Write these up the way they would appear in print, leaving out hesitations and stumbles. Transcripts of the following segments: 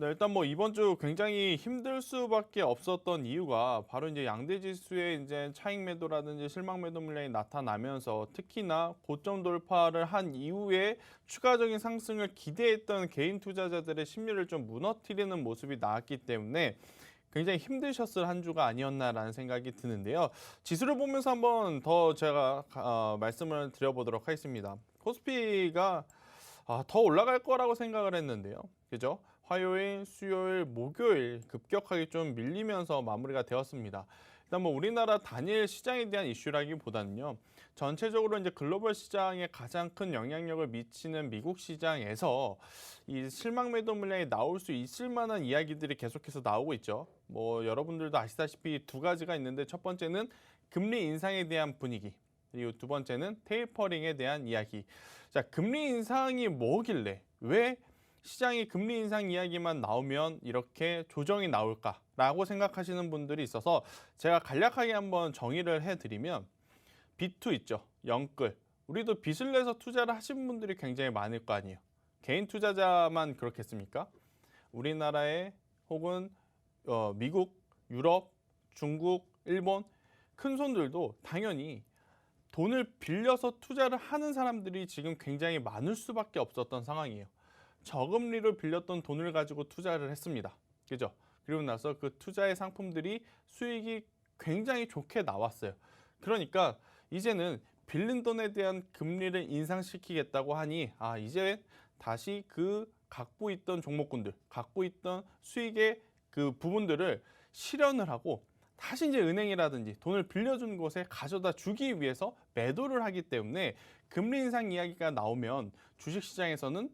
일단 뭐 이번 주 굉장히 힘들 수밖에 없었던 이유가 바로 이제 양대 지수의 이제 차익 매도라든지 실망 매도 물량이 나타나면서 특히나 고점 돌파를 한 이후에 추가적인 상승을 기대했던 개인 투자자들의 심리를 좀 무너뜨리는 모습이 나왔기 때문에 굉장히 힘드셨을 한 주가 아니었나라는 생각이 드는데요. 지수를 보면서 한번 더 제가 말씀을 드려보도록 하겠습니다. 코스피가 더 올라갈 거라고 생각을 했는데요. 그죠? 화요일, 수요일, 목요일 급격하게 좀 밀리면서 마무리가 되었습니다. 일단 뭐 우리나라 단일 시장에 대한 이슈라기보다는요. 전체적으로 이제 글로벌 시장에 가장 큰 영향력을 미치는 미국 시장에서 이 실망 매도 물량이 나올 수 있을 만한 이야기들이 계속해서 나오고 있죠. 뭐 여러분들도 아시다시피 두 가지가 있는데 첫 번째는 금리 인상에 대한 분위기. 그리고 두 번째는 테이퍼링에 대한 이야기. 자, 금리 인상이 뭐길래 왜 시장이 금리 인상 이야기만 나오면 이렇게 조정이 나올까라고 생각하시는 분들이 있어서 제가 간략하게 한번 정의를 해드리면 B2 있죠. 영끌. 우리도 빚을 내서 투자를 하신 분들이 굉장히 많을 거 아니에요. 개인 투자자만 그렇겠습니까? 우리나라에 혹은 미국, 유럽, 중국, 일본 큰 손들도 당연히 돈을 빌려서 투자를 하는 사람들이 지금 굉장히 많을 수밖에 없었던 상황이에요. 저금리로 빌렸던 돈을 가지고 투자를 했습니다. 그죠? 그리고 나서 그 투자의 상품들이 수익이 굉장히 좋게 나왔어요. 그러니까 이제는 빌린 돈에 대한 금리를 인상시키겠다고 하니 이제 다시 그 갖고 있던 종목군들, 갖고 있던 수익의 그 부분들을 실현을 하고 다시 이제 은행이라든지 돈을 빌려준 곳에 가져다 주기 위해서 매도를 하기 때문에 금리 인상 이야기가 나오면 주식시장에서는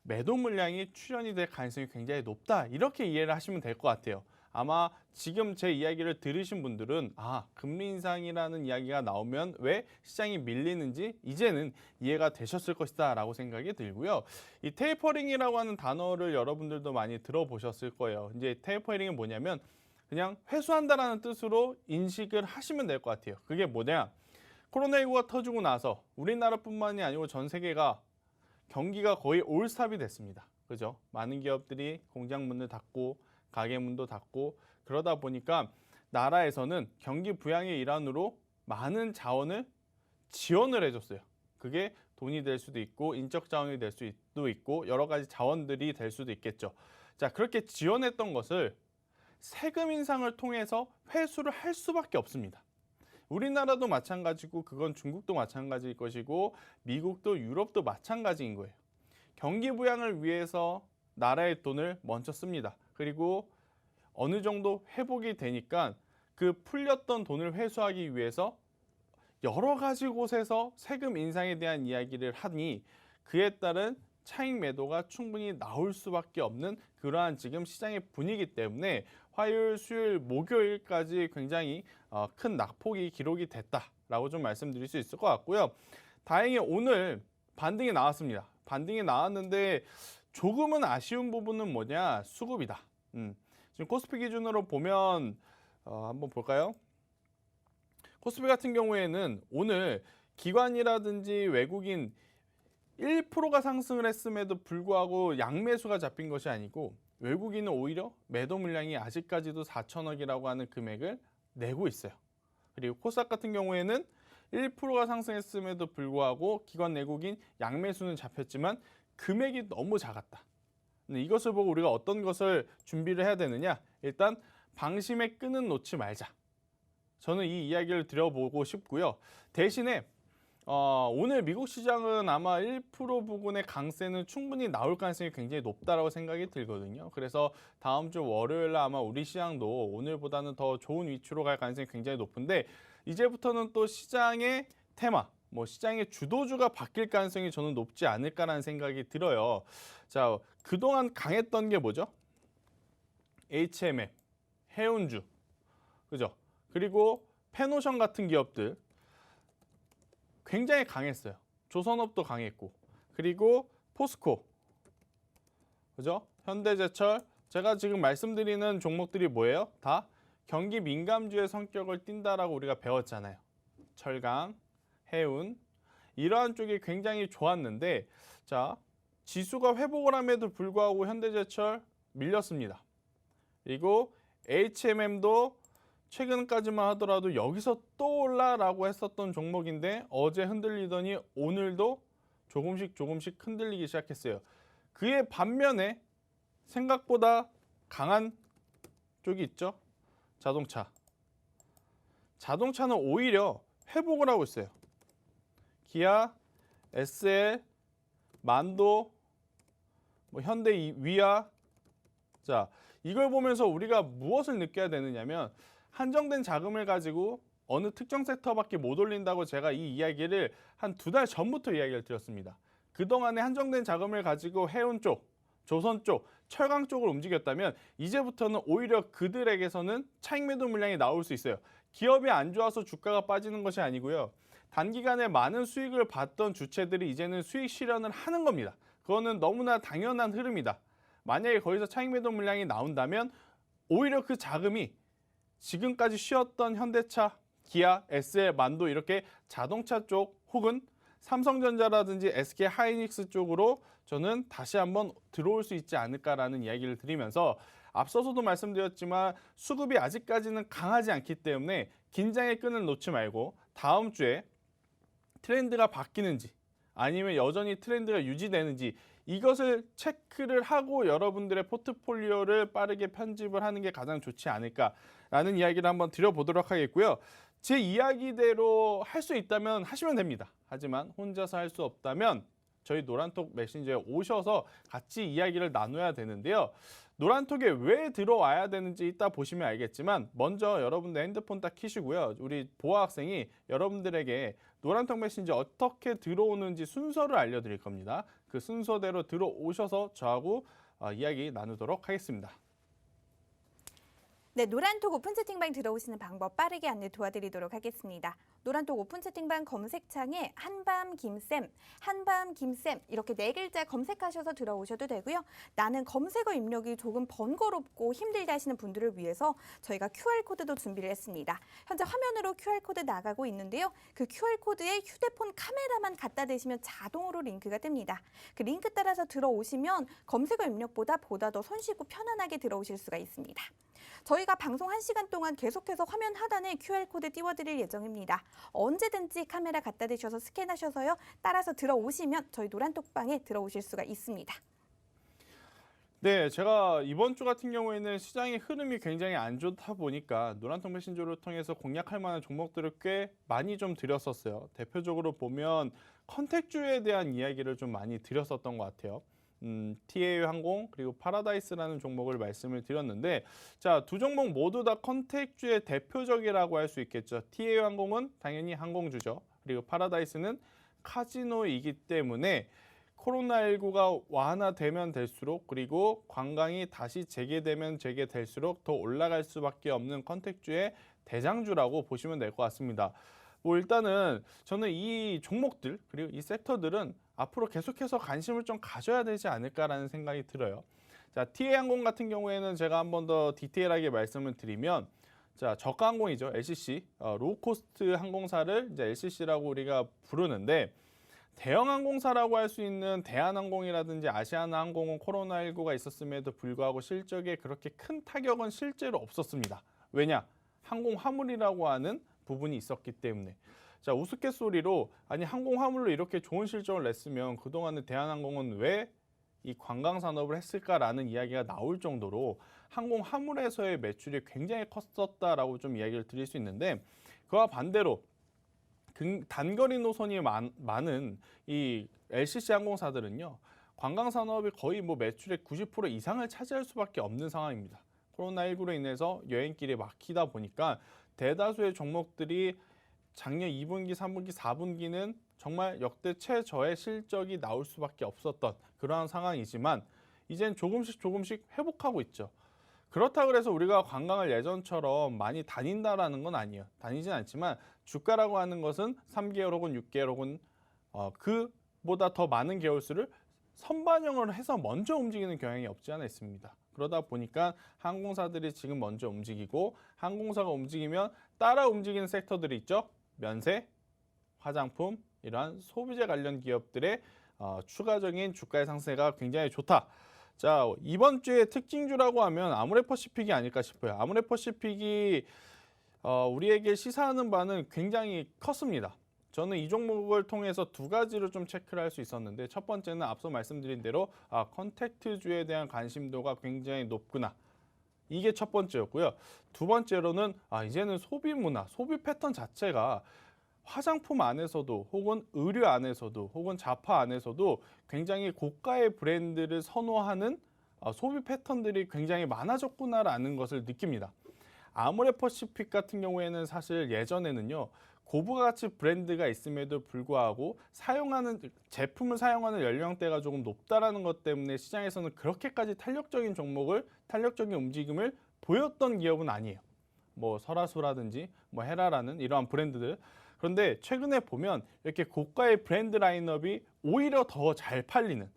매도 물량이 출현이 될 가능성이 굉장히 높다. 이렇게 이해를 하시면 될 것 같아요. 아마 지금 제 이야기를 들으신 분들은 금리 인상이라는 이야기가 나오면 왜 시장이 밀리는지 이제는 이해가 되셨을 것이다 라고 생각이 들고요. 이 테이퍼링이라고 하는 단어를 여러분들도 많이 들어보셨을 거예요. 이제 테이퍼링이 뭐냐면 그냥 회수한다라는 뜻으로 인식을 하시면 될 것 같아요. 그게 뭐냐? 코로나19가 터지고 나서 우리나라뿐만이 아니고 전 세계가 경기가 거의 올스탑이 됐습니다. 그죠? 많은 기업들이 공장 문을 닫고 가게 문도 닫고 그러다 보니까 나라에서는 경기 부양의 일환으로 많은 자원을 지원을 해줬어요. 그게 돈이 될 수도 있고 인적 자원이 될 수도 있고 여러 가지 자원들이 될 수도 있겠죠. 자, 그렇게 지원했던 것을 세금 인상을 통해서 회수를 할 수밖에 없습니다. 우리나라도 마찬가지고 그건 중국도 마찬가지일 것이고 미국도 유럽도 마찬가지인 거예요. 경기 부양을 위해서 나라의 돈을 먼저 씁니다. 그리고 어느 정도 회복이 되니까 그 풀렸던 돈을 회수하기 위해서 여러 가지 곳에서 세금 인상에 대한 이야기를 하니 그에 따른 차익 매도가 충분히 나올 수밖에 없는 그러한 지금 시장의 분위기 때문에 화요일, 수요일, 목요일까지 굉장히 큰 낙폭이 기록이 됐다라고 좀 말씀드릴 수 있을 것 같고요. 다행히 오늘 반등이 나왔습니다. 반등이 나왔는데 조금은 아쉬운 부분은 뭐냐? 수급이다. 지금 코스피 기준으로 보면 한번 볼까요? 코스피 같은 경우에는 오늘 기관이라든지 외국인 1%가 상승을 했음에도 불구하고 양매수가 잡힌 것이 아니고 외국인은 오히려 매도 물량이 아직까지도 4천억이라고 하는 금액을 내고 있어요. 그리고 코스닥 같은 경우에는 1%가 상승했음에도 불구하고 기관 내국인 양매수는 잡혔지만 금액이 너무 작았다. 이것을 보고 우리가 어떤 것을 준비를 해야 되느냐? 일단 방심의 끈은 놓지 말자. 저는 이 이야기를 드려보고 싶고요. 대신에 오늘 미국 시장은 아마 1% 부근의 강세는 충분히 나올 가능성이 굉장히 높다고 생각이 들거든요. 그래서 다음 주 월요일 날 아마 우리 시장도 오늘보다는 더 좋은 위치로 갈 가능성이 굉장히 높은데 이제부터는 또 시장의 테마, 시장의 주도주가 바뀔 가능성이 저는 높지 않을까라는 생각이 들어요. 자, 그동안 강했던 게 뭐죠? HMM, 해운주, 그죠? 그리고 페노션 같은 기업들 굉장히 강했어요. 조선업도 강했고, 그리고 포스코, 그죠? 현대제철, 제가 지금 말씀드리는 종목들이 뭐예요? 다 경기 민감주의 성격을 띈다라고 우리가 배웠잖아요. 철강, 해운, 이러한 쪽이 굉장히 좋았는데, 자, 지수가 회복을 함에도 불구하고 현대제철 밀렸습니다. 그리고 HMM도 최근까지만 하더라도 여기서 또 올라라고 했었던 종목인데 어제 흔들리더니 오늘도 조금씩 흔들리기 시작했어요. 그의 반면에 생각보다 강한 쪽이 있죠. 자동차. 자동차는 오히려 회복을 하고 있어요. 기아, SL, 만도, 현대 위아. 자, 이걸 보면서 우리가 무엇을 느껴야 되느냐면 한정된 자금을 가지고 어느 특정 섹터밖에 못 올린다고 제가 이 이야기를 한 2달 전부터 이야기를 드렸습니다. 그동안에 한정된 자금을 가지고 해운 쪽, 조선 쪽, 철강 쪽을 움직였다면 이제부터는 오히려 그들에게서는 차익 매도 물량이 나올 수 있어요. 기업이 안 좋아서 주가가 빠지는 것이 아니고요. 단기간에 많은 수익을 봤던 주체들이 이제는 수익 실현을 하는 겁니다. 그거는 너무나 당연한 흐름이다. 만약에 거기서 차익 매도 물량이 나온다면 오히려 그 자금이 지금까지 쉬었던 현대차, 기아, SL, 만도 이렇게 자동차 쪽 혹은 삼성전자라든지 SK 하이닉스 쪽으로 저는 다시 한번 들어올 수 있지 않을까라는 이야기를 드리면서 앞서서도 말씀드렸지만 수급이 아직까지는 강하지 않기 때문에 긴장의 끈을 놓지 말고 다음 주에 트렌드가 바뀌는지 아니면 여전히 트렌드가 유지되는지 이것을 체크를 하고 여러분들의 포트폴리오를 빠르게 편집을 하는 게 가장 좋지 않을까라는 이야기를 한번 드려보도록 하겠고요. 제 이야기대로 할 수 있다면 하시면 됩니다. 하지만 혼자서 할 수 없다면 저희 노란톡 메신저에 오셔서 같이 이야기를 나눠야 되는데요. 노란톡에 왜 들어와야 되는지 이따 보시면 알겠지만 먼저 여러분들 핸드폰 딱 켜시고요. 우리 보아 학생이 여러분들에게 노란톡 메신저 어떻게 들어오는지 순서를 알려드릴 겁니다. 그 순서대로 들어오셔서 저하고 이야기 나누도록 하겠습니다. 네, 노란톡 오픈 채팅방 들어오시는 방법 빠르게 안내 도와드리도록 하겠습니다. 노란톡 오픈 채팅방 검색창에 한밤 김쌤 이렇게 4글자 검색하셔서 들어오셔도 되고요. 나는 검색어 입력이 조금 번거롭고 힘들다 하시는 분들을 위해서 저희가 QR코드도 준비를 했습니다. 현재 화면으로 QR코드 나가고 있는데요. 그 QR코드에 휴대폰 카메라만 갖다 대시면 자동으로 링크가 뜹니다. 그 링크 따라서 들어오시면 검색어 입력보다 더 손쉽고 편안하게 들어오실 수가 있습니다. 저희가 방송 1시간 동안 계속해서 화면 하단에 QR코드 띄워드릴 예정입니다. 언제든지 카메라 갖다 대셔서 스캔하셔서요. 따라서 들어오시면 저희 노란톡방에 들어오실 수가 있습니다. 네, 제가 이번 주 같은 경우에는 시장의 흐름이 굉장히 안 좋다 보니까 노란톡 메신저를 통해서 공략할 만한 종목들을 꽤 많이 좀 드렸었어요. 대표적으로 보면 컨택주에 대한 이야기를 좀 많이 드렸었던 것 같아요. TA 항공 그리고 파라다이스라는 종목을 말씀을 드렸는데 자, 두 종목 모두 다 컨택주의 대표적이라고 할 수 있겠죠. TA 항공은 당연히 항공주죠. 그리고 파라다이스는 카지노이기 때문에 코로나19가 완화되면 될수록 그리고 관광이 다시 재개되면 재개될수록 더 올라갈 수밖에 없는 컨택주의 대장주라고 보시면 될 것 같습니다. 일단은 저는 이 종목들 그리고 이 섹터들은 앞으로 계속해서 관심을 좀 가져야 되지 않을까라는 생각이 들어요. 자, TA항공 같은 경우에는 제가 한 번 더 디테일하게 말씀을 드리면 자, 저가항공이죠. LCC, 로우코스트 항공사를 이제 LCC라고 우리가 부르는데 대형 항공사라고 할 수 있는 대한항공이라든지 아시아나항공은 코로나19가 있었음에도 불구하고 실적에 그렇게 큰 타격은 실제로 없었습니다. 왜냐? 항공 화물이라고 하는 부분이 있었기 때문에. 자, 우스갯소리로 아니 항공 화물로 이렇게 좋은 실적을 냈으면 그동안에 대한항공은 왜 이 관광 산업을 했을까라는 이야기가 나올 정도로 항공 화물에서의 매출이 굉장히 컸었다라고 좀 이야기를 드릴 수 있는데 그와 반대로 단거리 노선이 많은 이 LCC 항공사들은요. 관광 산업이 거의 매출의 90% 이상을 차지할 수밖에 없는 상황입니다. 코로나19로 인해서 여행길이 막히다 보니까 대다수의 종목들이 작년 2분기, 3분기, 4분기는 정말 역대 최저의 실적이 나올 수밖에 없었던 그러한 상황이지만 이젠 조금씩 회복하고 있죠. 그렇다고 해서 우리가 관광을 예전처럼 많이 다닌다라는 건 아니에요. 다니진 않지만 주가라고 하는 것은 3개월 혹은 6개월 혹은 그보다 더 많은 개월수를 선반영을 해서 먼저 움직이는 경향이 없지 않아 있습니다. 그러다 보니까 항공사들이 지금 먼저 움직이고 항공사가 움직이면 따라 움직이는 섹터들이 있죠. 면세, 화장품, 이러한 소비재 관련 기업들의 추가적인 주가의 상승세가 굉장히 좋다. 자, 이번 주의 특징주라고 하면 아모레퍼시픽이 아닐까 싶어요. 아모레퍼시픽이 우리에게 시사하는 바는 굉장히 컸습니다. 저는 이 종목을 통해서 두 가지로 좀 체크를 할 수 있었는데, 첫 번째는 앞서 말씀드린 대로 컨택트주에 대한 관심도가 굉장히 높구나. 이게 첫 번째였고요. 두 번째로는 이제는 소비 문화, 소비 패턴 자체가 화장품 안에서도 혹은 의류 안에서도 혹은 자파 안에서도 굉장히 고가의 브랜드를 선호하는 소비 패턴들이 굉장히 많아졌구나라는 것을 느낍니다. 아모레퍼시픽 같은 경우에는 사실 예전에는요, 고부가치 브랜드가 있음에도 불구하고 제품을 사용하는 연령대가 조금 높다라는 것 때문에 시장에서는 그렇게까지 탄력적인 움직임을 보였던 기업은 아니에요. 뭐 설화수라든지 뭐 헤라라는 이러한 브랜드들. 그런데 최근에 보면 이렇게 고가의 브랜드 라인업이 오히려 더 잘 팔리는,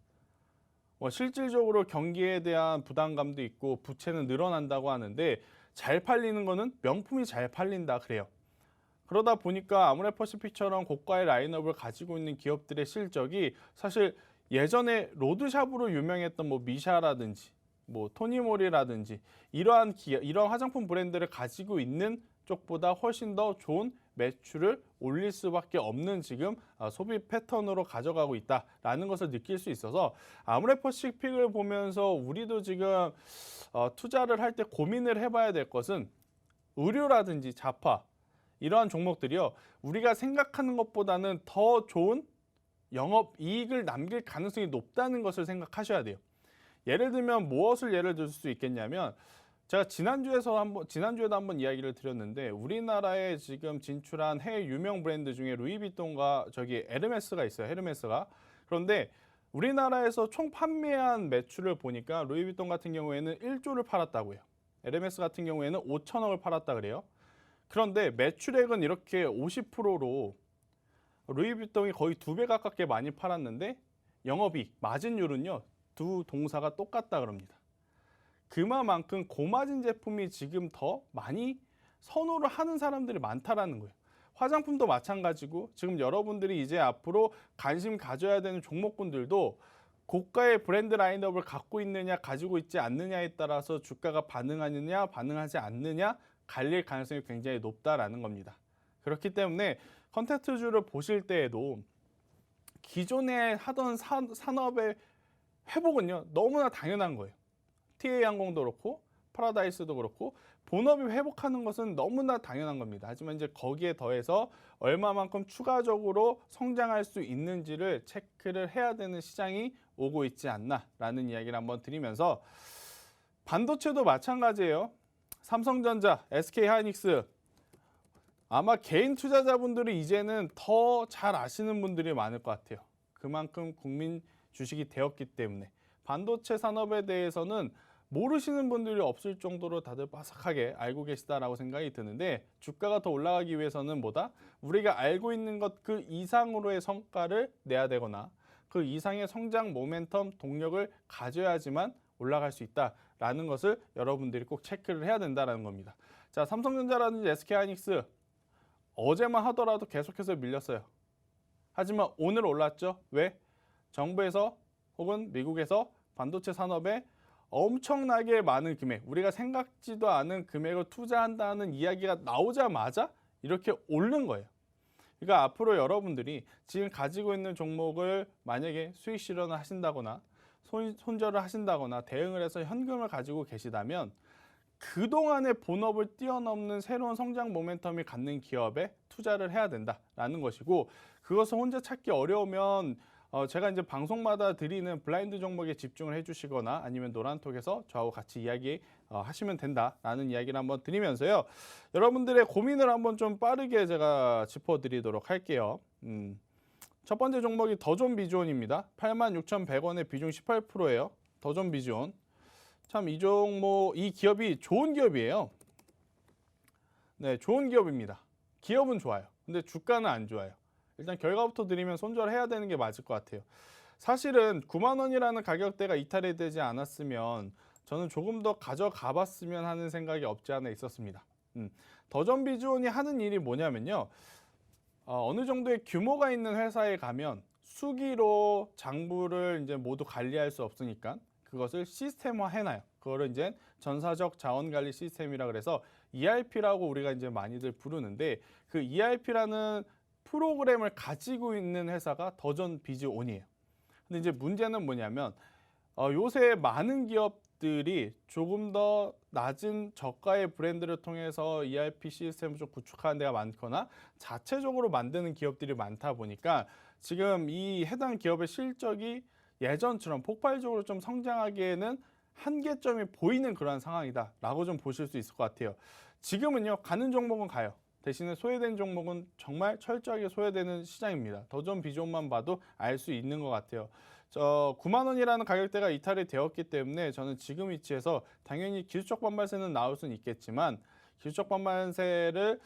실질적으로 경기에 대한 부담감도 있고 부채는 늘어난다고 하는데 잘 팔리는 거는 명품이 잘 팔린다 그래요. 그러다 보니까 아모레퍼시픽처럼 고가의 라인업을 가지고 있는 기업들의 실적이 사실 예전에 로드샵으로 유명했던 뭐 미샤라든지 뭐 토니모리라든지 이러한 화장품 브랜드를 가지고 있는 쪽보다 훨씬 더 좋은 매출을 올릴 수밖에 없는 지금 소비 패턴으로 가져가고 있다라는 것을 느낄 수 있어서 아모레퍼시픽을 보면서 우리도 지금 투자를 할 때 고민을 해봐야 될 것은 의류라든지 자파 이러한 종목들이요, 우리가 생각하는 것보다는 더 좋은 영업 이익을 남길 가능성이 높다는 것을 생각하셔야 돼요. 예를 들면 무엇을 예를 들 수 있겠냐면, 제가 지난주에도 한번 이야기를 드렸는데, 우리나라에 지금 진출한 해외 유명 브랜드 중에 루이비통과 에르메스가 있어요. 헤르메스가. 그런데 우리나라에서 총 판매한 매출을 보니까 루이비통 같은 경우에는 1조를 팔았다고요. 에르메스 같은 경우에는 5천억을 팔았다 그래요. 그런데 매출액은 이렇게 50%로 루이비통이 거의 2배 가깝게 많이 팔았는데 영업이익, 마진율은요, 두 동사가 똑같다 그럽니다. 그만큼 고마진 제품이 지금 더 많이 선호를 하는 사람들이 많다라는 거예요. 화장품도 마찬가지고 지금 여러분들이 이제 앞으로 관심 가져야 되는 종목군들도 고가의 브랜드 라인업을 갖고 있느냐 가지고 있지 않느냐에 따라서 주가가 반응하느냐 반응하지 않느냐 갈릴 가능성이 굉장히 높다라는 겁니다. 그렇기 때문에 컨텐츠주를 보실 때에도 기존에 하던 산업의 회복은요, 너무나 당연한 거예요. TA항공도 그렇고 파라다이스도 그렇고 본업이 회복하는 것은 너무나 당연한 겁니다. 하지만 이제 거기에 더해서 얼마만큼 추가적으로 성장할 수 있는지를 체크를 해야 되는 시장이 오고 있지 않나라는 이야기를 한번 드리면서, 반도체도 마찬가지예요. 삼성전자, SK하이닉스, 아마 개인 투자자분들이 이제는 더 잘 아시는 분들이 많을 것 같아요. 그만큼 국민 주식이 되었기 때문에 반도체 산업에 대해서는 모르시는 분들이 없을 정도로 다들 빠삭하게 알고 계시다라고 생각이 드는데, 주가가 더 올라가기 위해서는 뭐다? 우리가 알고 있는 것 그 이상으로의 성과를 내야 되거나 그 이상의 성장 모멘텀 동력을 가져야지만 올라갈 수 있다라는 것을 여러분들이 꼭 체크를 해야 된다는 겁니다. 자, 삼성전자라든지 SK하이닉스 어제만 하더라도 계속해서 밀렸어요. 하지만 오늘 올랐죠. 왜? 정부에서 혹은 미국에서 반도체 산업에 엄청나게 많은 금액, 우리가 생각지도 않은 금액을 투자한다는 이야기가 나오자마자 이렇게 오른 거예요. 그러니까 앞으로 여러분들이 지금 가지고 있는 종목을 만약에 수익 실현을 하신다거나 손절을 하신다거나 대응을 해서 현금을 가지고 계시다면 그동안의 본업을 뛰어넘는 새로운 성장 모멘텀이 갖는 기업에 투자를 해야 된다라는 것이고, 그것을 혼자 찾기 어려우면 제가 이제 방송마다 드리는 블라인드 종목에 집중을 해주시거나 아니면 노란톡에서 저하고 같이 이야기 하시면 된다라는 이야기를 한번 드리면서요, 여러분들의 고민을 한번 좀 빠르게 제가 짚어드리도록 할게요. 첫 번째 종목이 더존 비주온입니다. 86,100원에 비중 18%예요. 더존 비주온. 참 이 종목, 이 기업이 좋은 기업이에요. 네, 좋은 기업입니다. 기업은 좋아요. 근데 주가는 안 좋아요. 일단 결과부터 드리면 손절해야 되는 게 맞을 것 같아요. 사실은 9만 원이라는 가격대가 이탈이 되지 않았으면 저는 조금 더 가져가 봤으면 하는 생각이 없지 않아 있었습니다. 더존 비주온이 하는 일이 뭐냐면요, 어느 정도의 규모가 있는 회사에 가면 수기로 장부를 이제 모두 관리할 수 없으니까 그것을 시스템화 해놔요. 그거를 이제 전사적 자원 관리 시스템이라 그래서 ERP라고 우리가 이제 많이들 부르는데 그 ERP라는 프로그램을 가지고 있는 회사가 더전 비즈온이에요. 근데 이제 문제는 뭐냐면 요새 많은 기업들이 조금 더 낮은 저가의 브랜드를 통해서 ERP 시스템을 좀 구축하는 데가 많거나 자체적으로 만드는 기업들이 많다 보니까 지금 이 해당 기업의 실적이 예전처럼 폭발적으로 좀 성장하기에는 한계점이 보이는 그러한 상황이다라고 좀 보실 수 있을 것 같아요. 지금은요, 가는 종목은 가요. 대신에 소외된 종목은 정말 철저하게 소외되는 시장입니다. 더전 비전만 봐도 알 수 있는 것 같아요. 9만 원이라는 가격대가 이탈이 되었기 때문에 저는 지금 위치에서 당연히 기술적 반발세는 나올 수는 있겠지만 기술적 반발세를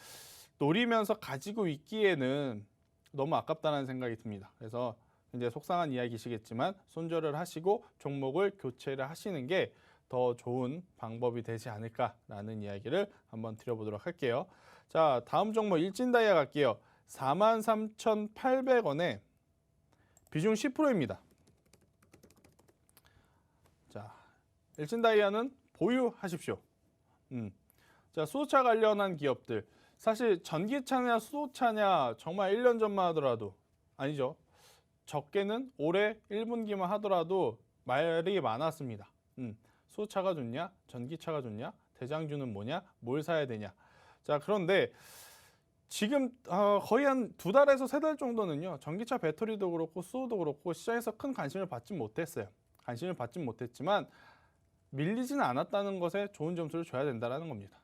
노리면서 가지고 있기에는 너무 아깝다는 생각이 듭니다. 그래서 이제 속상한 이야기시겠지만 손절을 하시고 종목을 교체를 하시는 게 더 좋은 방법이 되지 않을까라는 이야기를 한번 드려보도록 할게요. 자, 다음 종목 일진다이아 갈게요. 43,800원에 비중 10%입니다. 자, 일진다이아는 보유하십시오. 자, 수소차 관련한 기업들. 사실 전기차냐 수소차냐 정말 1년 전만 하더라도 아니죠. 적게는 올해 1분기만 하더라도 말이 많았습니다. 수소차가 좋냐? 전기차가 좋냐? 대장주는 뭐냐? 뭘 사야 되냐? 자, 그런데 지금 거의 한 2달에서 3달 정도는요. 전기차 배터리도 그렇고 수소도 그렇고 시장에서 큰 관심을 받지 못했어요. 관심을 받지 못했지만 밀리지는 않았다는 것에 좋은 점수를 줘야 된다는 겁니다.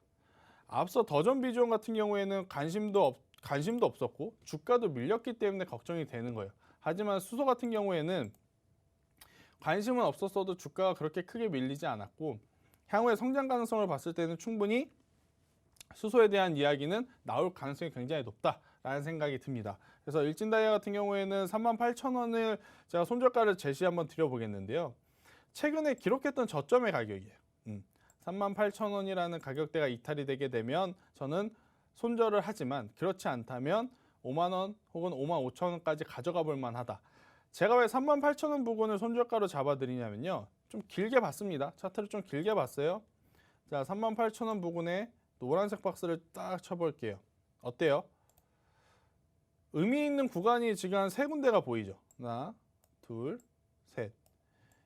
앞서 더전 비전 같은 경우에는 관심도 없었고 주가도 밀렸기 때문에 걱정이 되는 거예요. 하지만 수소 같은 경우에는 관심은 없었어도 주가가 그렇게 크게 밀리지 않았고 향후의 성장 가능성을 봤을 때는 충분히 수소에 대한 이야기는 나올 가능성이 굉장히 높다라는 생각이 듭니다. 그래서 일진다이아 같은 경우에는 38,000원을 제가 손절가를 제시 한번 드려보겠는데요. 최근에 기록했던 저점의 가격이에요. 38,000원이라는 가격대가 이탈이 되게 되면 저는 손절을 하지만 그렇지 않다면 5만 원 혹은 5만 5천 원까지 가져가 볼 만하다. 제가 왜 38,000원 부근을 손절가로 잡아드리냐면요. 좀 길게 봤습니다. 차트를 좀 길게 봤어요. 자, 38,000원 부근에 노란색 박스를 딱 쳐볼게요. 어때요? 의미 있는 구간이 지금 한 3군데가 보이죠. 하나, 둘, 셋.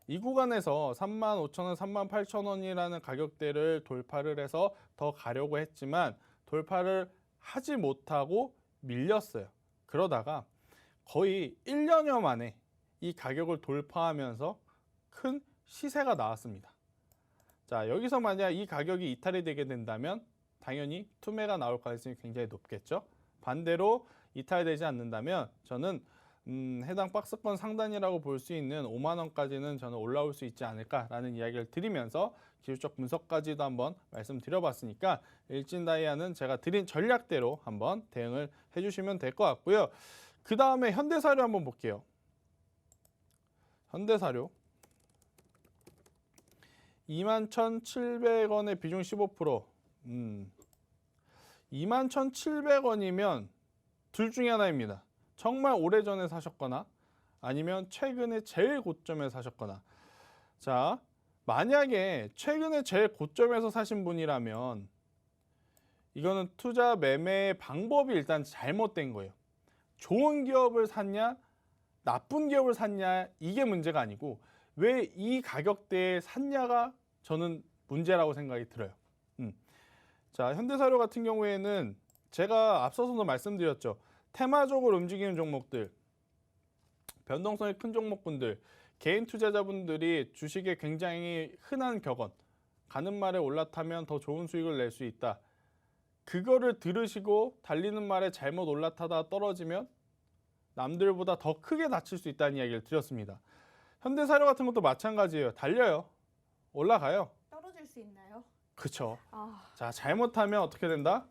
이 구간에서 35,000원, 38,000원이라는 가격대를 돌파를 해서 더 가려고 했지만 돌파를 하지 못하고 밀렸어요. 그러다가 거의 1년여 만에 이 가격을 돌파하면서 큰 시세가 나왔습니다. 자, 여기서 만약 이 가격이 이탈이 되게 된다면 당연히 투매가 나올 가능성이 굉장히 높겠죠. 반대로 이탈되지 않는다면 저는 해당 박스권 상단이라고 볼 수 있는 5만 원까지는 저는 올라올 수 있지 않을까라는 이야기를 드리면서 기술적 분석까지도 한번 말씀드려봤으니까 일진다이아는 제가 드린 전략대로 한번 대응을 해주시면 될 것 같고요. 그 다음에 현대사료 한번 볼게요. 현대사료 21,700원에 비중 15%. 21,700원이면 둘 중에 하나입니다. 정말 오래전에 사셨거나 아니면 최근에 제일 고점에 사셨거나. 자, 만약에 최근에 제일 고점에서 사신 분이라면 이거는 투자 매매의 방법이 일단 잘못된 거예요. 좋은 기업을 샀냐 나쁜 기업을 샀냐 이게 문제가 아니고 왜 이 가격대에 샀냐가 저는 문제라고 생각이 들어요. 자, 현대사료 같은 경우에는 제가 앞서서도 말씀드렸죠. 테마적으로 움직이는 종목들, 변동성이 큰 종목군들, 개인 투자자분들이 주식에 굉장히 흔한 격언, 가는 말에 올라타면 더 좋은 수익을 낼 수 있다. 그거를 들으시고 달리는 말에 잘못 올라타다 떨어지면 남들보다 더 크게 다칠 수 있다는 이야기를 드렸습니다. 현대사료 같은 것도 마찬가지예요. 달려요. 올라가요. 떨어질 수 있나요? 그렇죠. 자, 잘못하면 어떻게 된다?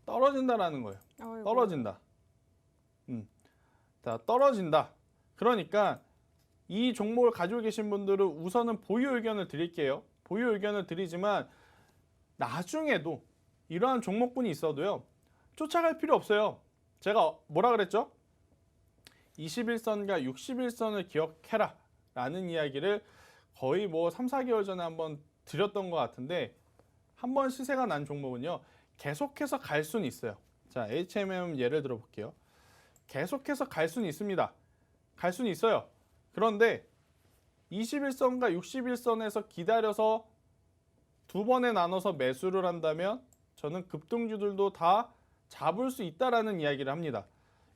떨어진다라는 거예요. 아이고. 떨어진다. 자, 떨어진다. 그러니까 이 종목을 가지고 계신 분들은 우선은 보유 의견을 드릴게요. 보유 의견을 드리지만 나중에도 이러한 종목군이 있어도요. 쫓아갈 필요 없어요. 제가 뭐라 그랬죠? 21선과 61선을 기억해라 라는 이야기를 거의 뭐 3, 4개월 전에 한번 드렸던 것 같은데 한번 시세가 난 종목은요. 계속해서 갈 수는 있어요. 자, HMM 예를 들어 볼게요. 계속해서 갈 수는 있습니다. 갈 수는 있어요. 그런데 21선과 61선에서 기다려서 두 번에 나눠서 매수를 한다면 저는 급등주들도 다 잡을 수 있다라는 이야기를 합니다.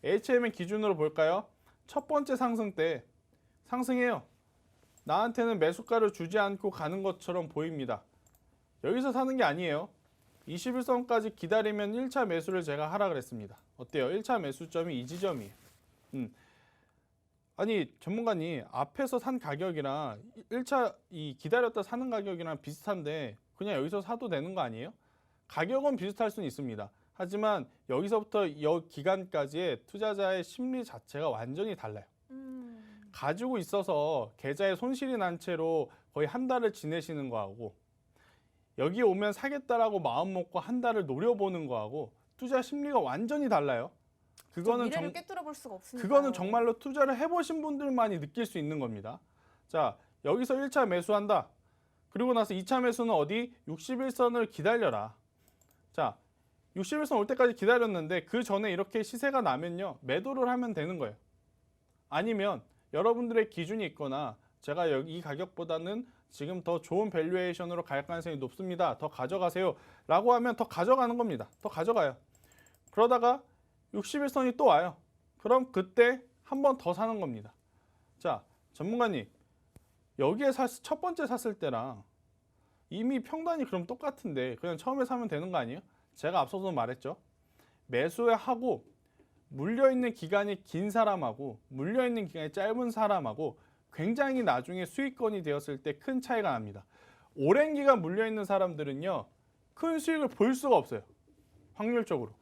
HMM 기준으로 볼까요? 첫 번째 상승 때 상승해요. 나한테는 매수가를 주지 않고 가는 것처럼 보입니다. 여기서 사는 게 아니에요. 21선까지 기다리면 1차 매수를 제가 하라 그랬습니다. 어때요? 1차 매수점이 이 지점이에요. 아니 전문가님 앞에서 산 가격이랑 1차 이 기다렸다 사는 가격이랑 비슷한데 그냥 여기서 사도 되는 거 아니에요? 가격은 비슷할 수는 있습니다. 하지만 여기서부터 이 기간까지의 투자자의 심리 자체가 완전히 달라요. 가지고 있어서 계좌에 손실이 난 채로 거의 한 달을 지내시는 거하고 여기 오면 사겠다라고 마음 먹고 한 달을 노려보는 거하고 투자 심리가 완전히 달라요. 그거는 미래를 꿰뚫어 볼 수가 없으니까. 그거는 정말로 투자를 해보신 분들만이 느낄 수 있는 겁니다. 자, 여기서 1차 매수한다. 그리고 나서 2차 매수는 어디? 61선을 기다려라. 자, 61선 올 때까지 기다렸는데 그 전에 이렇게 시세가 나면요. 매도를 하면 되는 거예요. 아니면 여러분들의 기준이 있거나 제가 여기 이 가격보다는 지금 더 좋은 밸류에이션으로 갈 가능성이 높습니다. 더 가져가세요. 라고 하면 더 가져가는 겁니다. 더 가져가요. 그러다가 61선이 또 와요. 그럼 그때 한 번 더 사는 겁니다. 자, 전문가님. 여기에 첫 번째 샀을 때랑 이미 평단이 그럼 똑같은데 그냥 처음에 사면 되는 거 아니에요? 제가 앞서서 말했죠. 매수하고 물려있는 기간이 긴 사람하고 물려있는 기간이 짧은 사람하고 굉장히 나중에 수익권이 되었을 때 큰 차이가 납니다. 오랜 기간 물려있는 사람들은요. 큰 수익을 볼 수가 없어요. 확률적으로.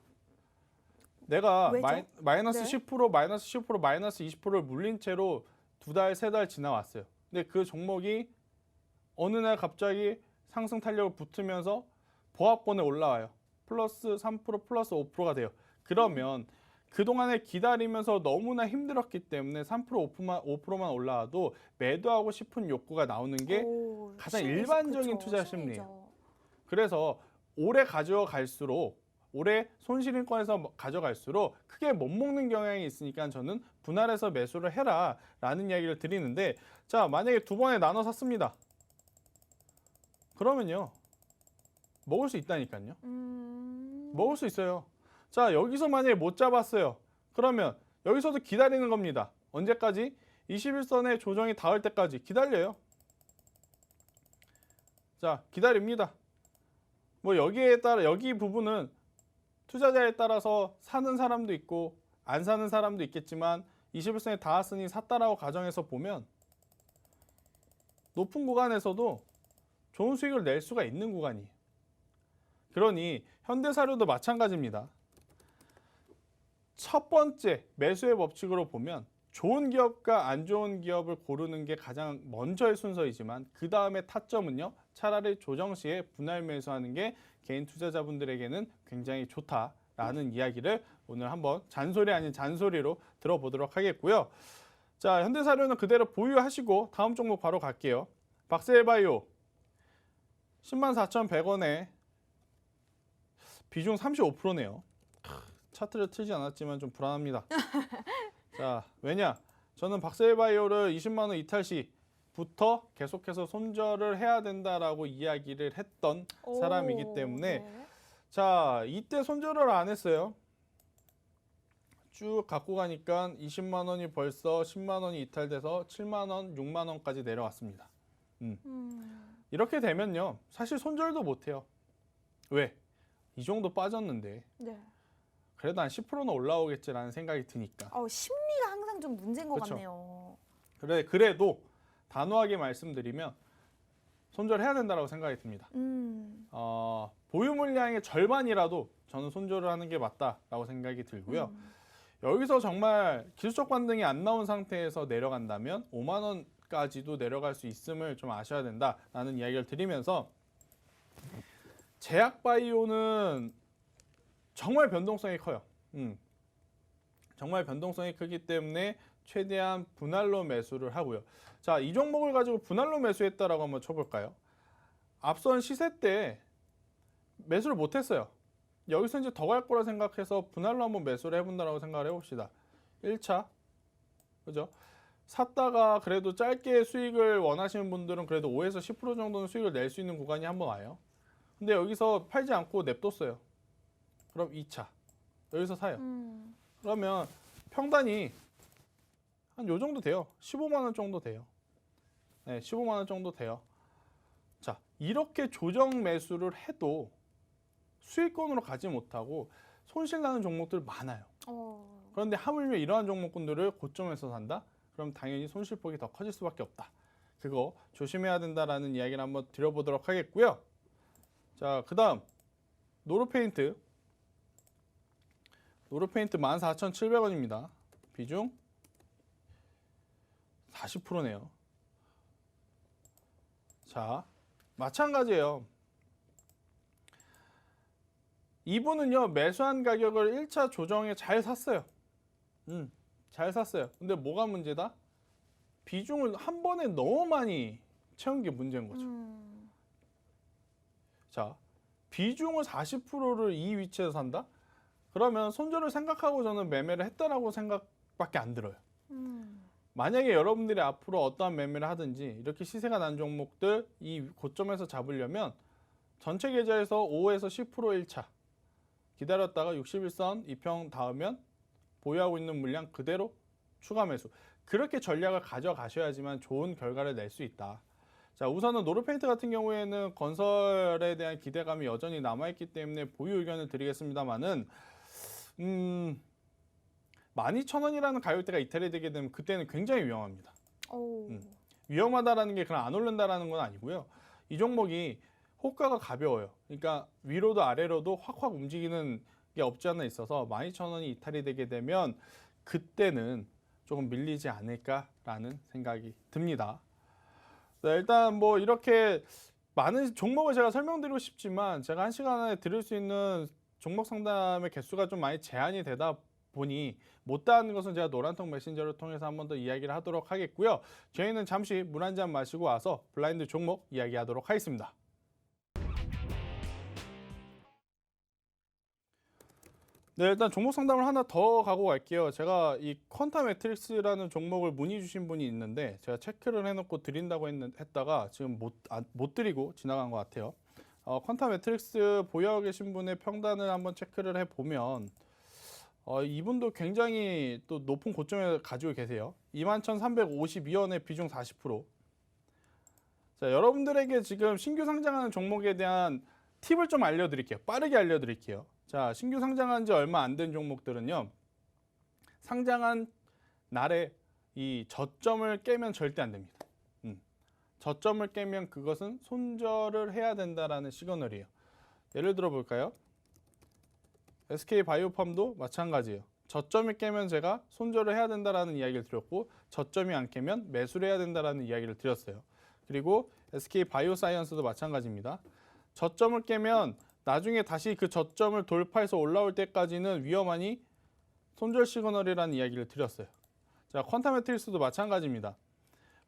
내가 마이너스 네. 10%, 마이너스 10%, 마이너스 20%를 물린 채로 2달, 3달 지나왔어요. 근데 그 종목이 어느 날 갑자기 상승 탄력을 붙으면서 보합권에 올라와요. 플러스 3%, 플러스 5%가 돼요. 그러면 그동안에 기다리면서 너무나 힘들었기 때문에 3%, 5%만 올라와도 매도하고 싶은 욕구가 나오는 게 가장 일반적인 투자 심리예요. 그래서 오래 가져갈수록 올해 손실인권에서 가져갈수록 크게 못 먹는 경향이 있으니까 저는 분할해서 매수를 해라 라는 이야기를 드리는데 자 만약에 두 번에 나눠 샀습니다. 그러면요. 먹을 수 있다니까요. 먹을 수 있어요. 자 여기서 만약에 못 잡았어요. 그러면 여기서도 기다리는 겁니다. 언제까지? 21선의 조정이 닿을 때까지 기다려요. 자 기다립니다. 뭐 여기에 따라 여기 부분은 투자자에 따라서 사는 사람도 있고 안 사는 사람도 있겠지만 21선에 닿았으니 샀다라고 가정해서 보면 높은 구간에서도 좋은 수익을 낼 수가 있는 구간이에요. 그러니 현대사료도 마찬가지입니다. 첫 번째 매수의 법칙으로 보면 좋은 기업과 안 좋은 기업을 고르는 게 가장 먼저의 순서이지만 그 다음에 타점은요. 차라리 조정 시에 분할 매수하는 게 개인 투자자분들에게는 굉장히 좋다라는 이야기를 오늘 한번 잔소리 아닌 잔소리로 들어보도록 하겠고요. 자, 현대사료는 그대로 보유하시고 다음 종목 바로 갈게요. 박셀바이오 104,100원에 비중 35%네요. 차트를 틀지 않았지만 좀 불안합니다. 자, 왜냐? 저는 박셀바이오를 20만 원 이탈 시부터 계속해서 손절을 해야 된다라고 이야기를 했던 사람이기 때문에 네. 자, 이때 손절을 안 했어요. 쭉 갖고 가니까 20만 원이 벌써 10만 원이 이탈돼서 7만 원, 6만 원까지 내려왔습니다. 이렇게 되면요. 사실 손절도 못 해요. 왜? 이 정도 빠졌는데 네. 그래도 한 10%는 올라오겠지라는 생각이 드니까. 심리가 항상 좀 문제인 것 그쵸. 같네요. 그래도 단호하게 말씀드리면 손절해야 된다고 생각이 듭니다. 보유 물량의 절반이라도 저는 손절을 하는 게 맞다라고 생각이 들고요. 여기서 정말 기술적 반등이 안 나온 상태에서 내려간다면 5만 원까지도 내려갈 수 있음을 좀 아셔야 된다라는 이야기를 드리면서 제약바이오는 정말 변동성이 커요. 정말 변동성이 크기 때문에 최대한 분할로 매수를 하고요. 자, 이 종목을 가지고 분할로 매수했다라고 한번 쳐볼까요? 앞선 시세 때 매수를 못했어요. 여기서 이제 더 갈 거라 생각해서 분할로 한번 매수를 해본다라고 생각을 해봅시다. 1차, 그죠? 샀다가 그래도 짧게 수익을 원하시는 분들은 그래도 5에서 10% 정도는 수익을 낼 수 있는 구간이 한번 와요. 근데 여기서 팔지 않고 냅뒀어요. 그럼 2차, 여기서 사요. 그러면 평단이 한 요 정도 돼요. 15만 원 정도 돼요. 네, 15만 원 정도 돼요. 자, 이렇게 조정 매수를 해도 수익권으로 가지 못하고 손실 나는 종목들 많아요. 그런데 하물며 이러한 종목군들을 고점에서 산다? 그럼 당연히 손실폭이 더 커질 수밖에 없다. 그거 조심해야 된다라는 이야기를 한번 드려보도록 하겠고요. 자, 그 다음 노르페인트. 노르페인트 14,700원입니다. 비중 40%네요. 자, 마찬가지예요. 이분은요, 매수한 가격을 1차 조정에 잘 샀어요. 잘 샀어요. 근데 뭐가 문제다? 비중을 한 번에 너무 많이 채운 게 문제인 거죠. 자, 비중을 40%를 이 위치에서 산다? 그러면 손절을 생각하고 저는 매매를 했다라고 생각밖에 안 들어요. 만약에 여러분들이 앞으로 어떠한 매매를 하든지 이렇게 시세가 난 종목들 이 고점에서 잡으려면 전체 계좌에서 5에서 10% 1차 기다렸다가 61선 2평 닿으면 보유하고 있는 물량 그대로 추가 매수. 그렇게 전략을 가져가셔야지만 좋은 결과를 낼 수 있다. 자, 우선은 노르페인트 같은 경우에는 건설에 대한 기대감이 여전히 남아있기 때문에 보유 의견을 드리겠습니다만은 12,000원이라는 가격대가 이탈이 되게 되면 그때는 굉장히 위험합니다. 위험하다라는 게 그냥 안 오른다라는 건 아니고요. 이 종목이 호가가 가벼워요. 그러니까 위로도 아래로도 확확 움직이는 게 없지 않아 있어서 12,000원이 이탈이 되게 되면 그때는 조금 밀리지 않을까라는 생각이 듭니다. 네, 일단 뭐 이렇게 많은 종목을 제가 설명드리고 싶지만 제가 한 시간 안에 드릴 수 있는 종목 상담의 개수가 좀 많이 제한이 되다 보니 못다한 것은 제가 노란통 메신저를 통해서 한 번 더 이야기를 하도록 하겠고요. 저희는 잠시 물 한 잔 마시고 와서 블라인드 종목 이야기하도록 하겠습니다. 네, 일단 종목 상담을 하나 더 가고 갈게요. 제가 이 퀀타 매트릭스라는 종목을 문의 주신 분이 있는데 제가 체크를 해놓고 드린다고 했다가 지금 못 드리고 지나간 것 같아요. 퀀타 매트릭스 보유하고 계신 분의 평단을 한번 체크를 해보면 이분도 굉장히 또 높은 고점을 가지고 계세요. 21,352원의 비중 40%. 자, 여러분들에게 지금 신규 상장하는 종목에 대한 팁을 좀 알려드릴게요. 빠르게 알려드릴게요. 자, 신규 상장한 지 얼마 안 된 종목들은요. 상장한 날에 이 저점을 깨면 절대 안 됩니다. 저점을 깨면 그것은 손절을 해야 된다라는 시그널이에요. 예를 들어 볼까요? SK바이오팜도 마찬가지예요. 저점이 깨면 제가 손절을 해야 된다라는 이야기를 드렸고 저점이 안 깨면 매수를 해야 된다라는 이야기를 드렸어요. 그리고 SK바이오사이언스도 마찬가지입니다. 저점을 깨면 나중에 다시 그 저점을 돌파해서 올라올 때까지는 위험하니 손절 시그널이라는 이야기를 드렸어요. 자, 퀀타 매트릭스도 마찬가지입니다.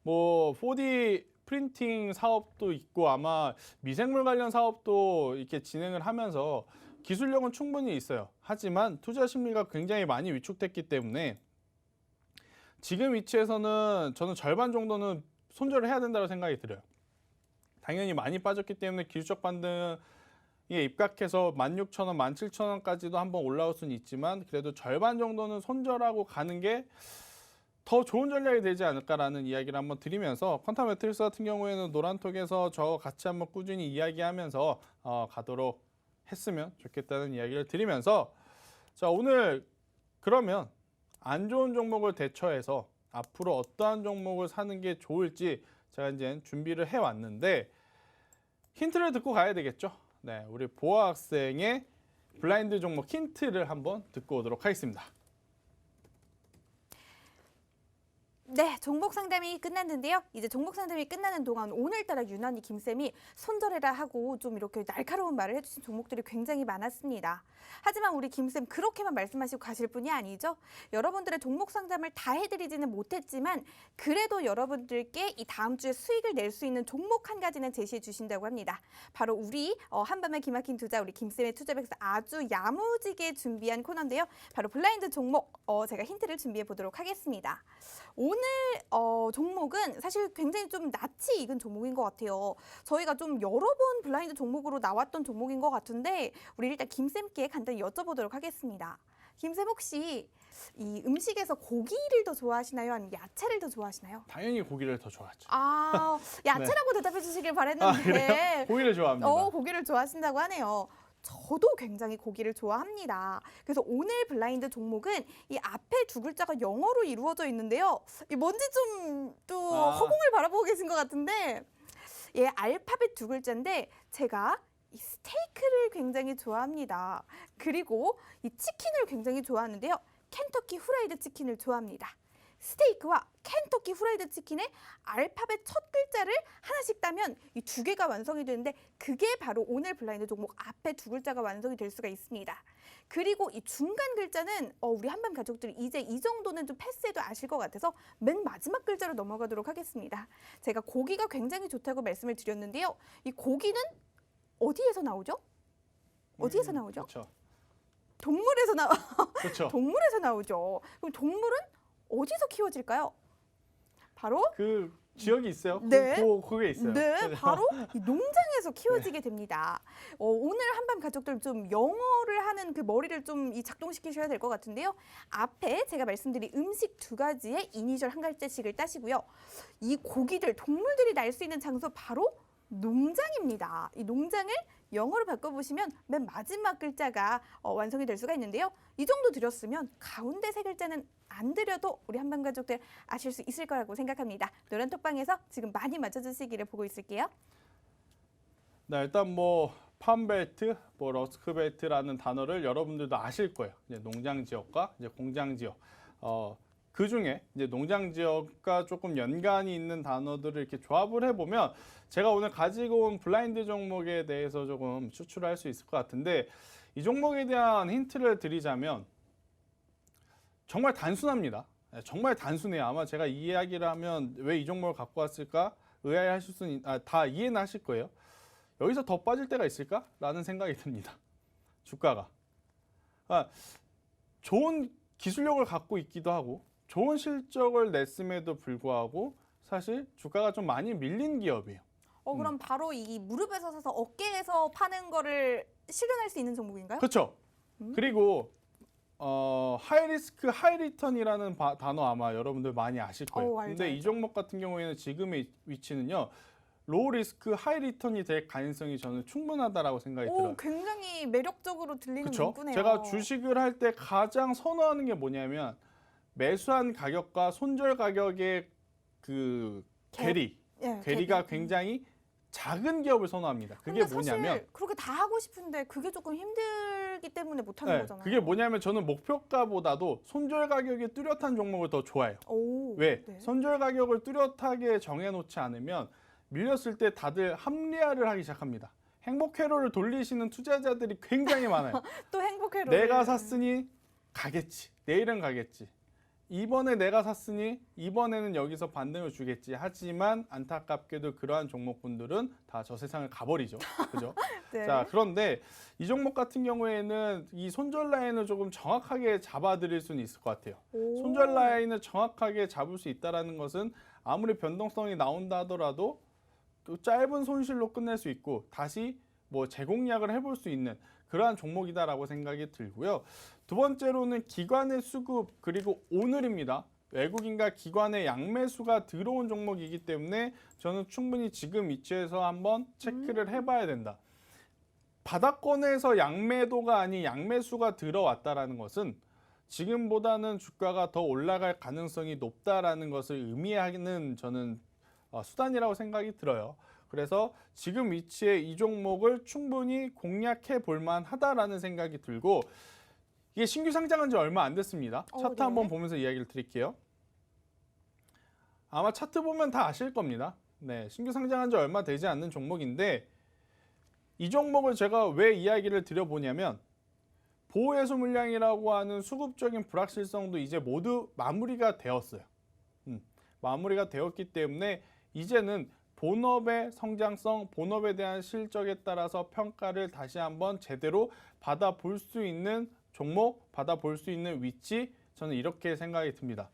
뭐 4D 프린팅 사업도 있고 아마 미생물 관련 사업도 이렇게 진행을 하면서 기술력은 충분히 있어요. 하지만 투자 심리가 굉장히 많이 위축됐기 때문에 지금 위치에서는 저는 절반 정도는 손절을 해야 된다고 생각이 들어요. 당연히 많이 빠졌기 때문에 기술적 반등에 입각해서 16,000원, 17,000원까지도 한번 올라올 수는 있지만 그래도 절반 정도는 손절하고 가는 게 더 좋은 전략이 되지 않을까라는 이야기를 한번 드리면서 퀀타 매트릭스 같은 경우에는 노란톡에서 저와 같이 한번 꾸준히 이야기하면서 가도록 했으면 좋겠다는 이야기를 드리면서 자, 오늘 그러면 안 좋은 종목을 대처해서 앞으로 어떠한 종목을 사는 게 좋을지 제가 이제 준비를 해왔는데 힌트를 듣고 가야 되겠죠. 네, 우리 보아 학생의 블라인드 종목 힌트를 한번 듣고 오도록 하겠습니다. 네, 종목 상담이 끝났는데요. 이제 종목 상담이 끝나는 동안 오늘따라 유난히 김쌤이 손절해라 하고 좀 이렇게 날카로운 말을 해주신 종목들이 굉장히 많았습니다. 하지만 우리 김쌤 그렇게만 말씀하시고 가실 분이 아니죠. 여러분들의 종목 상담을 다 해드리지는 못했지만 그래도 여러분들께 이 다음 주에 수익을 낼 수 있는 종목 한 가지는 제시해 주신다고 합니다. 바로 우리 한밤의 기막힌 투자 우리 김쌤의 투자백서 아주 야무지게 준비한 코너인데요. 바로 블라인드 종목 제가 힌트를 준비해 보도록 하겠습니다. 오늘 종목은 사실 굉장히 좀 낯이 익은 종목인 것 같아요. 저희가 좀 여러 번 블라인드 종목으로 나왔던 종목인 것 같은데 우리 일단 김쌤께 간단히 여쭤보도록 하겠습니다. 김쌤 혹시 이 음식에서 고기를 더 좋아하시나요? 아니면 야채를 더 좋아하시나요? 당연히 고기를 더 좋아하죠. 아, 야채라고 대답해 주시길 아, 바랬는데 그래요? 고기를 좋아합니다. 고기를 좋아하신다고 하네요. 저도 굉장히 고기를 좋아합니다. 그래서 오늘 블라인드 종목은 이 앞에 두 글자가 영어로 이루어져 있는데요. 이 뭔지 좀 또 허공을 바라보고 계신 것 같은데 예, 알파벳 두 글자인데 제가 이 스테이크를 굉장히 좋아합니다. 그리고 이 치킨을 굉장히 좋아하는데요. 켄터키 후라이드 치킨을 좋아합니다. 스테이크와 켄터키 후라이드 치킨의 알파벳 첫 글자를 하나씩 따면 이 두 개가 완성이 되는데 그게 바로 오늘 블라인드 종목 앞에 두 글자가 완성이 될 수가 있습니다. 그리고 이 중간 글자는 우리 한밤 가족들이 이제 이 정도는 좀 패스해도 아실 것 같아서 맨 마지막 글자로 넘어가도록 하겠습니다. 제가 고기가 굉장히 좋다고 말씀을 드렸는데요. 이 고기는 어디에서 나오죠? 어디에서 나오죠? 그렇죠. 동물에서 그렇죠. 동물에서 나오죠. 그럼 동물은 어디서 키워질까요? 바로 그 지역이 있어요. 네. 그게 있어요. 네, 바로 이 농장에서 키워지게 됩니다. 오늘 한밤 가족들 좀 영어를 하는 그 머리를 좀 이 작동시키셔야 될 것 같은데요. 앞에 제가 말씀드린 음식 두 가지의 이니셜 한 글자씩을 따시고요. 이 고기들, 동물들이 날 수 있는 장소 바로 농장입니다. 이 농장을 영어로 바꿔보시면 맨 마지막 글자가 완성이 될 수가 있는데요. 이 정도 드렸으면 가운데 세 글자는 안 드려도 우리 한밤 가족들 아실 수 있을 거라고 생각합니다. 노란 톡방에서 지금 많이 맞춰주시기를 보고 있을게요. 네, 일단 뭐 팜벨트, 뭐 러스크벨트라는 단어를 여러분들도 아실 거예요. 이제 농장 지역과 이제 공장 지역. 그 중에 이제 농장 지역과 조금 연관이 있는 단어들을 이렇게 조합을 해보면 제가 오늘 가지고 온 블라인드 종목에 대해서 조금 추출할 수 있을 것 같은데 이 종목에 대한 힌트를 드리자면 정말 단순합니다. 정말 단순해요. 아마 제가 이 이야기를 하면 왜 이 종목을 갖고 왔을까 의아해하실 수는 다 이해는 하실 거예요. 여기서 더 빠질 때가 있을까라는 생각이 듭니다. 주가가 좋은 기술력을 갖고 있기도 하고 좋은 실적을 냈음에도 불구하고 사실 주가가 좀 많이 밀린 기업이에요. 그럼 바로 이 무릎에서 서서 어깨에서 파는 거를 실현할 수 있는 종목인가요? 그렇죠. 그리고 하이 리스크 하이 리턴이라는 단어 아마 여러분들 많이 아실 거예요. 알죠, 근데 이 알죠. 종목 같은 경우에는 지금의 위치는요. 로우 리스크 하이 리턴이 될 가능성이 저는 충분하다라고 생각이 들어요. 굉장히 매력적으로 들리는 그렇죠. 문구네요. 제가 주식을 할 때 가장 선호하는 게 뭐냐면 매수한 가격과 손절 가격의 그 괴리, 예, 괴리가 굉장히 작은 기업을 선호합니다. 그게 근데 뭐냐면 사실 그렇게 다 하고 싶은데 그게 조금 힘들기 때문에 못 하는 거잖아요. 그게 뭐냐면 저는 목표가보다도 손절 가격이 뚜렷한 종목을 더 좋아해요. 왜? 네. 손절 가격을 뚜렷하게 정해놓지 않으면 밀렸을 때 다들 합리화를 하기 시작합니다. 행복 회로를 돌리시는 투자자들이 굉장히 많아요. 또 행복해로. 내가 샀으니 가겠지. 내일은 가겠지. 이번에 내가 샀으니 이번에는 여기서 반등을 주겠지. 하지만 안타깝게도 그러한 종목분들은 다 저 세상을 가버리죠. 그죠? 네. 자, 그런데 이 종목 같은 경우에는 이 손절 라인을 조금 정확하게 잡아드릴 수는 있을 것 같아요. 손절 라인을 정확하게 잡을 수 있다는 것은 아무리 변동성이 나온다 하더라도 그 짧은 손실로 끝낼 수 있고 다시 뭐 재공략을 해볼 수 있는 그러한 종목이다라고 생각이 들고요. 두 번째로는 기관의 수급 그리고 오늘입니다. 외국인과 기관의 양매수가 들어온 종목이기 때문에 저는 충분히 지금 위치에서 한번 체크를 해봐야 된다. 바닥권에서 양매도가 아닌 양매수가 들어왔다라는 것은 지금보다는 주가가 더 올라갈 가능성이 높다라는 것을 의미하는 저는 수단이라고 생각이 들어요. 그래서 지금 위치에 이 종목을 충분히 공략해 볼 만하다라는 생각이 들고 이게 신규 상장한 지 얼마 안 됐습니다. 차트 네. 한번 보면서 이야기를 드릴게요. 아마 차트 보면 다 아실 겁니다. 네, 신규 상장한 지 얼마 되지 않는 종목인데 이 종목을 제가 왜 이야기를 드려보냐면 보호해소 물량이라고 하는 수급적인 불확실성도 이제 모두 마무리가 되었어요. 마무리가 되었기 때문에 이제는 본업의 성장성, 본업에 대한 실적에 따라서 평가를 다시 한번 제대로 받아볼 수 있는 종목, 받아볼 수 있는 위치, 저는 이렇게 생각이 듭니다.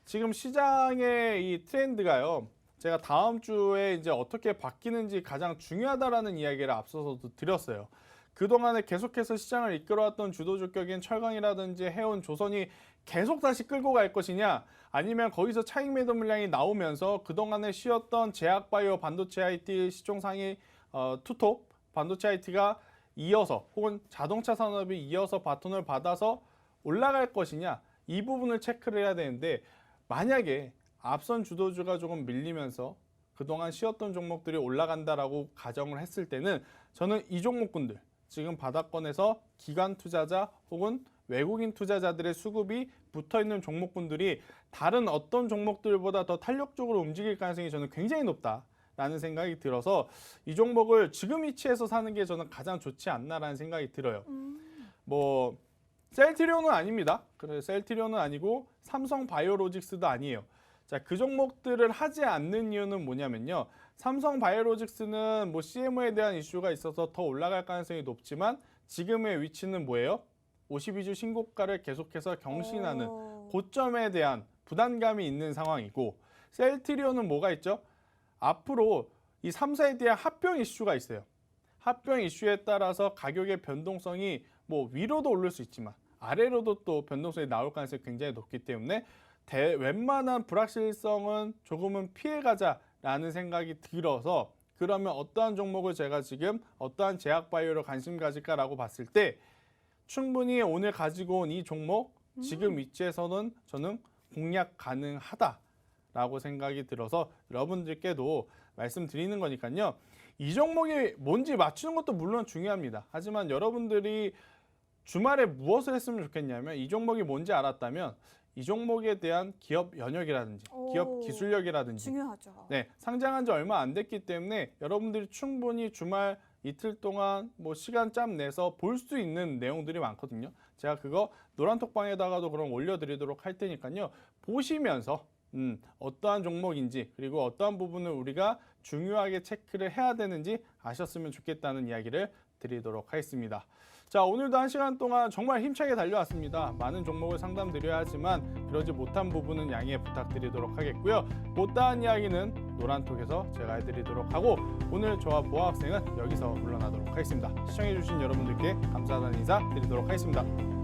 지금 시장의 이 트렌드가요. 제가 다음 주에 이제 어떻게 바뀌는지 가장 중요하다라는 이야기를 앞서서도 드렸어요. 그동안에 계속해서 시장을 이끌어왔던 주도주격인 철강이라든지 해운, 조선이 계속 다시 끌고 갈 것이냐, 아니면 거기서 차익 매도 물량이 나오면서 그동안에 쉬었던 제약바이오, 반도체 IT 시총 상위 투톱 반도체 IT가 이어서 혹은 자동차 산업이 이어서 바톤을 받아서 올라갈 것이냐, 이 부분을 체크를 해야 되는데 만약에 앞선 주도주가 조금 밀리면서 그동안 쉬었던 종목들이 올라간다라고 가정을 했을 때는 저는 이 종목군들 지금 바닥권에서 기관 투자자 혹은 외국인 투자자들의 수급이 붙어있는 종목군들이 다른 어떤 종목들보다 더 탄력적으로 움직일 가능성이 저는 굉장히 높다라는 생각이 들어서 이 종목을 지금 위치에서 사는 게 저는 가장 좋지 않나라는 생각이 들어요. 뭐 셀트리온은 아닙니다. 그래, 셀트리온은 아니고 삼성바이오로직스도 아니에요. 자, 그 종목들을 하지 않는 이유는 뭐냐면요. 삼성바이오로직스는 뭐 CMO에 대한 이슈가 있어서 더 올라갈 가능성이 높지만 지금의 위치는 뭐예요? 52주 신고가를 계속해서 경신하는 고점에 대한 부담감이 있는 상황이고, 셀트리온은 뭐가 있죠? 앞으로 이 3사에 대한 합병 이슈가 있어요. 합병 이슈에 따라서 가격의 변동성이 뭐 위로도 오를 수 있지만 아래로도 또 변동성이 나올 가능성이 굉장히 높기 때문에 웬만한 불확실성은 조금은 피해가자라는 생각이 들어서, 그러면 어떠한 종목을 제가 지금 어떠한 제약바이오로 관심 가질까라고 봤을 때 충분히 오늘 가지고 온 이 종목 지금 위치에서는 저는 공략 가능하다라고 생각이 들어서 여러분들께도 말씀드리는 거니까요. 이 종목이 뭔지 맞추는 것도 물론 중요합니다. 하지만 여러분들이 주말에 무엇을 했으면 좋겠냐면 이 종목이 뭔지 알았다면 이 종목에 대한 기업 연역이라든지 기업 기술력이라든지 중요하죠. 네, 상장한 지 얼마 안 됐기 때문에 여러분들이 충분히 주말 이틀 동안 뭐 시간 짬 내서 볼 수 있는 내용들이 많거든요. 제가 그거 노란톡방에다가도 그럼 올려드리도록 할 테니까요. 보시면서 어떠한 종목인지 그리고 어떠한 부분을 우리가 중요하게 체크를 해야 되는지 아셨으면 좋겠다는 이야기를 드리도록 하겠습니다. 자, 오늘도 1시간 동안 정말 힘차게 달려왔습니다. 많은 종목을 상담드려야 하지만 그러지 못한 부분은 양해 부탁드리도록 하겠고요. 못다한 이야기는 노란톡에서 제가 해드리도록 하고, 오늘 저와 보아 학생은 여기서 물러나도록 하겠습니다. 시청해주신 여러분들께 감사하다는 인사 드리도록 하겠습니다.